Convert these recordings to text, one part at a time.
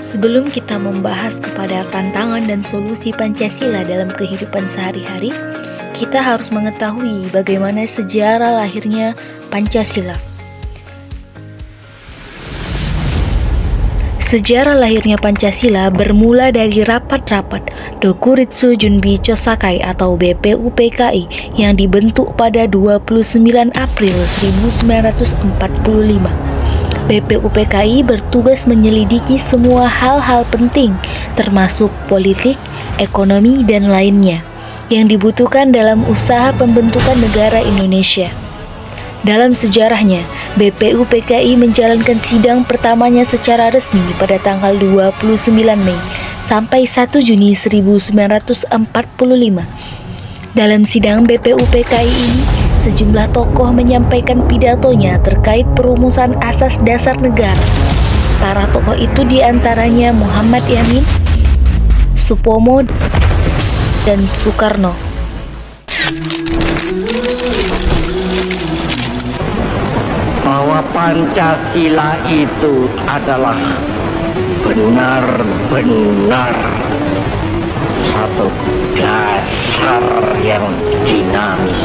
Sebelum kita membahas kepada tantangan dan solusi Pancasila dalam kehidupan sehari-hari, kita harus mengetahui bagaimana sejarah lahirnya Pancasila. Sejarah lahirnya Pancasila bermula dari rapat-rapat Dokuritsu Junbi Chosakai atau BPUPKI yang dibentuk pada 29 April 1945. BPUPKI bertugas menyelidiki semua hal-hal penting, termasuk politik, ekonomi, dan lainnya, yang dibutuhkan dalam usaha pembentukan negara Indonesia. Dalam sejarahnya, BPUPKI menjalankan sidang pertamanya secara resmi pada tanggal 29 Mei sampai 1 Juni 1945. Dalam sidang BPUPKI ini, sejumlah tokoh menyampaikan pidatonya terkait perumusan asas dasar negara. Para tokoh itu diantaranya Muhammad Yamin, Supomo, dan Soekarno. Bahwa Pancasila itu adalah benar-benar satu dasar yang dinamis,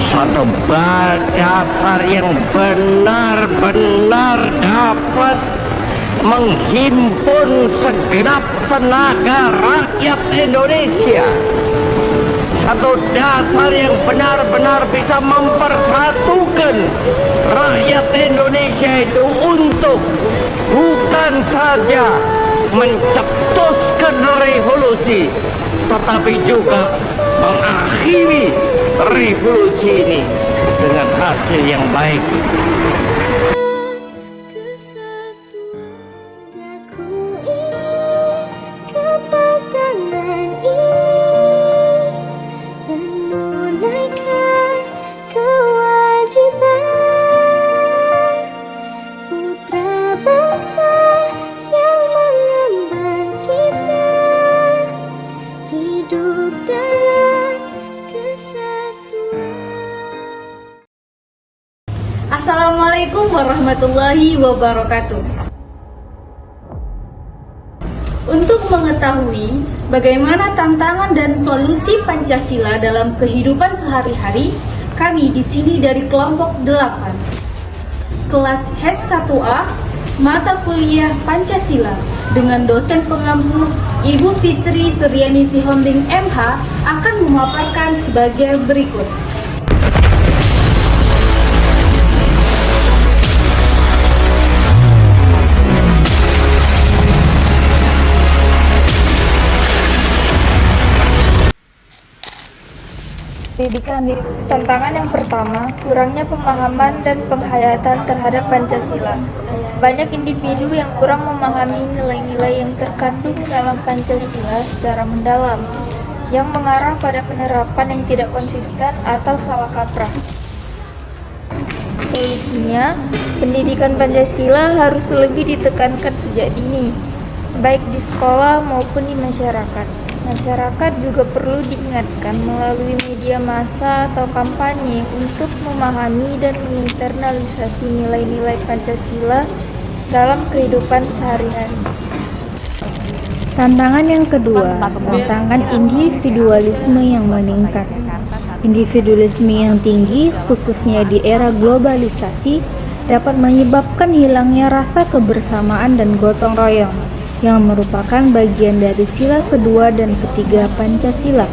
satu dasar yang benar-benar dapat menghimpun segenap tenaga rakyat Indonesia, satu dasar yang benar-benar bisa mempersatukan rakyat Indonesia itu untuk bukan saja mencetuskan revolusi, tetapi juga mengakhiri revolusi ini dengan hasil yang baik. Assalamualaikum warahmatullahi wabarakatuh. Untuk mengetahui bagaimana tantangan dan solusi Pancasila dalam kehidupan sehari-hari, kami di sini dari kelompok 8, kelas HES 1A, mata kuliah Pancasila, dengan dosen pengampu Ibu Fitri Suryani Sihombing MH akan memaparkan sebagai berikut. Pendidikan. Tantangan yang pertama, kurangnya pemahaman dan penghayatan terhadap Pancasila. Banyak individu yang kurang memahami nilai-nilai yang terkandung dalam Pancasila secara mendalam, yang mengarah pada penerapan yang tidak konsisten atau salah kaprah. Solusinya, pendidikan Pancasila harus lebih ditekankan sejak dini, baik di sekolah maupun di masyarakat. Masyarakat juga perlu diingatkan melalui media massa atau kampanye untuk memahami dan menginternalisasi nilai-nilai Pancasila dalam kehidupan sehari-hari. Tantangan yang kedua, tantangan individualisme yang meningkat. Individualisme yang tinggi, khususnya di era globalisasi, dapat menyebabkan hilangnya rasa kebersamaan dan gotong royong, yang merupakan bagian dari sila kedua dan ketiga Pancasila.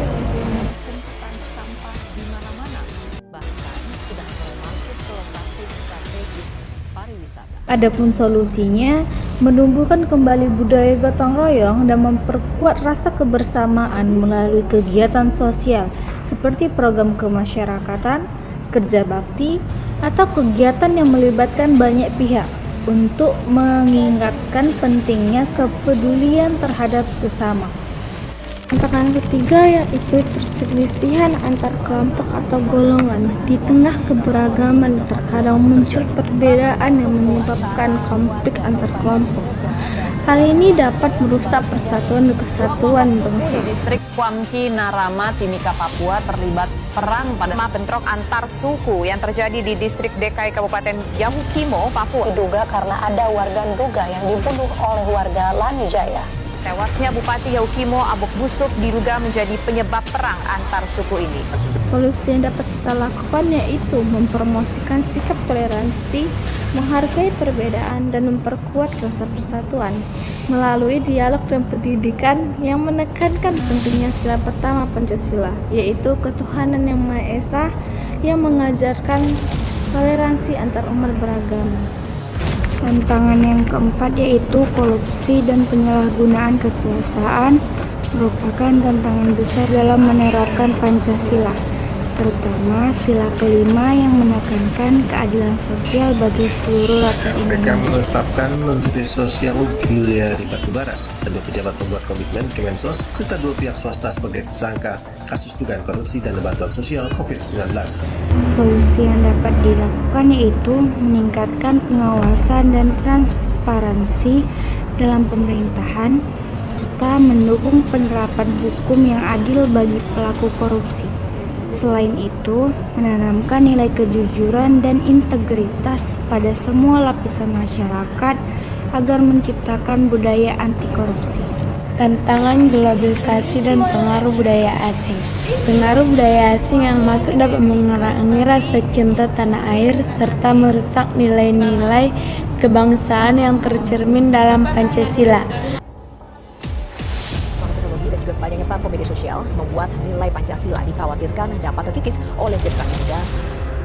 Adapun solusinya, menumbuhkan kembali budaya gotong royong dan memperkuat rasa kebersamaan melalui kegiatan sosial seperti program kemasyarakatan, kerja bakti, atau kegiatan yang melibatkan banyak pihak, untuk mengingatkan pentingnya kepedulian terhadap sesama. Tantangan ketiga yaitu perselisihan antar kelompok atau golongan. Di tengah keberagaman terkadang muncul perbedaan yang menyebabkan konflik antar kelompok. Hal ini dapat merusak persatuan dan kesatuan bangsa. Distrik Kuamki Narama, Timika, Papua terlibat perang pada bentrok antar suku yang terjadi di distrik DKI Kabupaten Yahukimo, Papua. Diduga karena ada warga Nduga yang dibunuh oleh warga Lanijaya. Tewasnya Bupati Yahukimo Abok Busuk diduga menjadi penyebab perang antar suku ini. Solusi yang dapat kita lakukan yaitu mempromosikan sikap toleransi, menghargai perbedaan, dan memperkuat rasa persatuan melalui dialog dan pendidikan yang menekankan pentingnya sila pertama Pancasila, yaitu ketuhanan yang Maha Esa yang mengajarkan toleransi antar umat beragama. Tantangan yang keempat yaitu korupsi dan penyalahgunaan kekuasaan merupakan tantangan besar dalam menerapkan Pancasila, terutama sila kelima yang menekankan keadilan sosial bagi seluruh rakyat KPK Indonesia. menetapkan Menteri Sosial Juliari Batubara dan dua pejabat pembuat komitmen Kemensos serta dua pihak swasta sebagai tersangka kasus dugaan korupsi dan bantuan sosial COVID-19. Solusi yang dapat dilakukan yaitu meningkatkan pengawasan dan transparansi dalam pemerintahan serta mendukung penerapan hukum yang adil bagi pelaku korupsi. Selain itu, menanamkan nilai kejujuran dan integritas pada semua lapisan masyarakat agar menciptakan budaya anti korupsi. Tantangan globalisasi dan pengaruh budaya asing. Pengaruh budaya asing yang masuk dapat mengurangi rasa cinta tanah air serta merusak nilai-nilai kebangsaan yang tercermin dalam Pancasila. Teknologi dan juga banyaknya platform media sosial membuat nilai Pancasila dikhawatirkan dapat terkikis oleh generasi muda.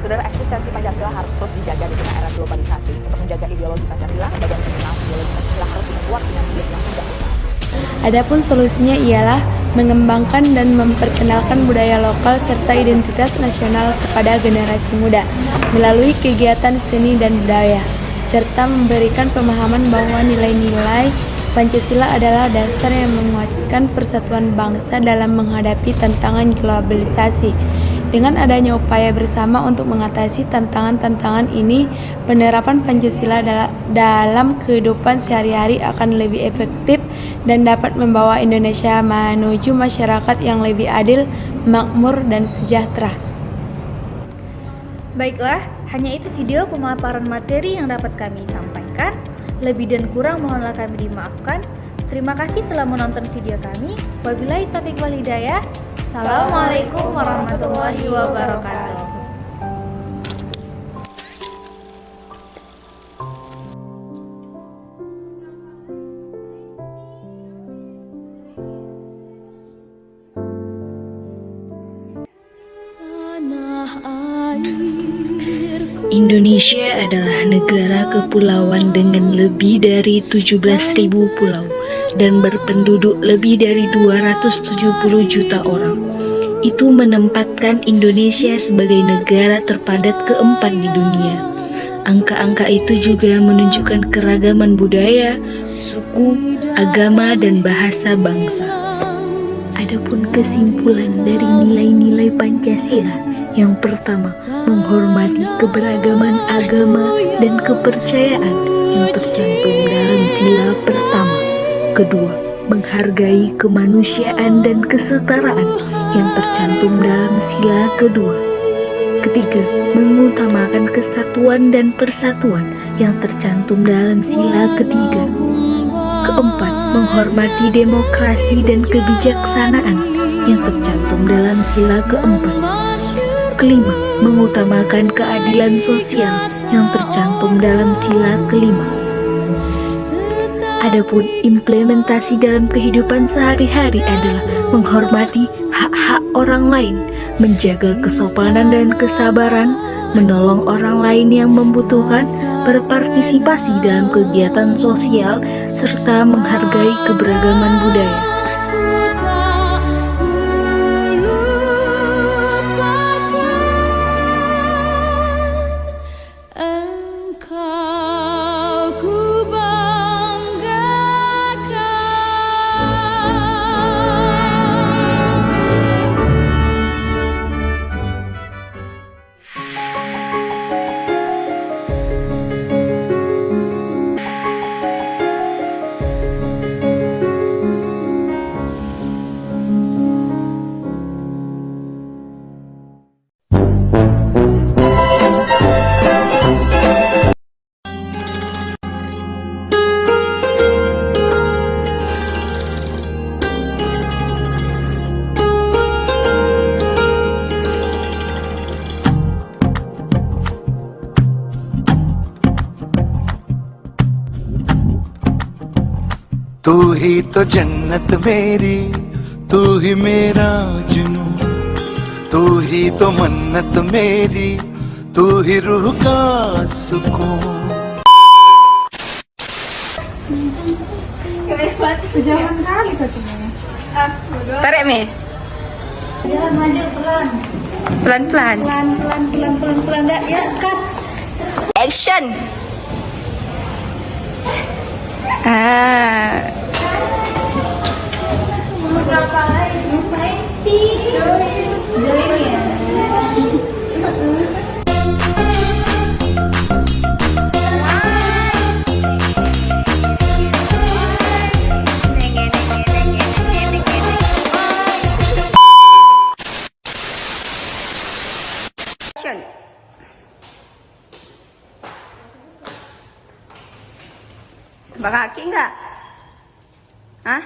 Saudara, eksistensi Pancasila harus terus dijaga di tengah era globalisasi. Untuk menjaga ideologi Pancasila, Badan Pengenalan Ideologi Pancasila harus dibuat dengan baik yang tidak rusak. Adapun solusinya ialah mengembangkan dan memperkenalkan budaya lokal serta identitas nasional kepada generasi muda melalui kegiatan seni dan budaya, serta memberikan pemahaman bahwa nilai-nilai Pancasila adalah dasar yang menguatkan persatuan bangsa dalam menghadapi tantangan globalisasi. Dengan adanya upaya bersama untuk mengatasi tantangan-tantangan ini, penerapan Pancasila dalam kehidupan sehari-hari akan lebih efektif dan dapat membawa Indonesia menuju masyarakat yang lebih adil, makmur, dan sejahtera. Baiklah, hanya itu video pemaparan materi yang dapat kami sampaikan. Lebih dan kurang mohonlah kami dimaafkan. Terima kasih telah menonton video kami. Wabillahi taufiq wal hidayah. Assalamualaikum warahmatullahi wabarakatuh. Indonesia adalah negara kepulauan dengan lebih dari 17.000 pulau dan berpenduduk lebih dari 270 juta orang. Itu menempatkan Indonesia sebagai negara terpadat keempat di dunia. Angka-angka itu juga menunjukkan keragaman budaya, suku, agama, dan bahasa bangsa. Adapun kesimpulan dari nilai-nilai Pancasila, yang pertama, menghormati keberagaman agama dan kepercayaan yang tercantum dalam sila pertama. Kedua, menghargai kemanusiaan dan kesetaraan yang tercantum dalam sila kedua. Ketiga, mengutamakan kesatuan dan persatuan yang tercantum dalam sila ketiga. Keempat, menghormati demokrasi dan kebijaksanaan yang tercantum dalam sila keempat. Kelima, mengutamakan keadilan sosial yang tercantum dalam sila kelima. Adapun implementasi dalam kehidupan sehari-hari adalah menghormati hak-hak orang lain, menjaga kesopanan dan kesabaran, menolong orang lain yang membutuhkan, berpartisipasi dalam kegiatan sosial, serta menghargai keberagaman budaya. ही तो जन्नत मेरी, तू ही मेरा जुनून, तू ही तो मन्नत मेरी, तू ही रूह का सुकून. Jangan kali katanya. Tarik Mi. Jalan maju pelan. Pelan-pelan. Pelan. Ya, cut. Action. Ah. Ngapain sih? Join ya. Bang Aki enggak? Hah?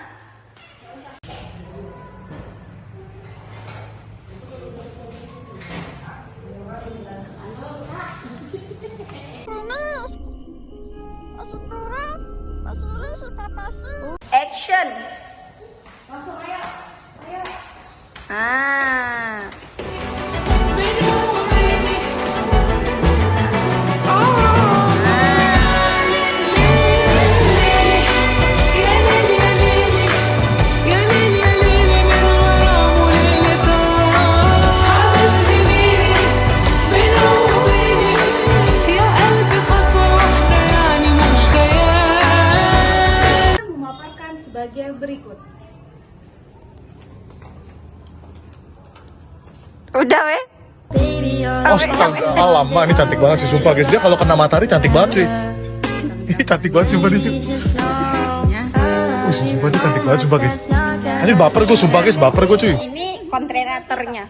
Action. Masuk ayo. Ah. Sebagai berikut. Udah weh. Astaga, lama ini cantik banget sih sumpah guys. Dia kalau kena matahari cantik banget cuy. Ini cantik banget sumpah dia cuy. Sumpah dia cantik banget sumpah guys. Ini baper gue sumpah guys, baper gue cuy. Ini kontratornya.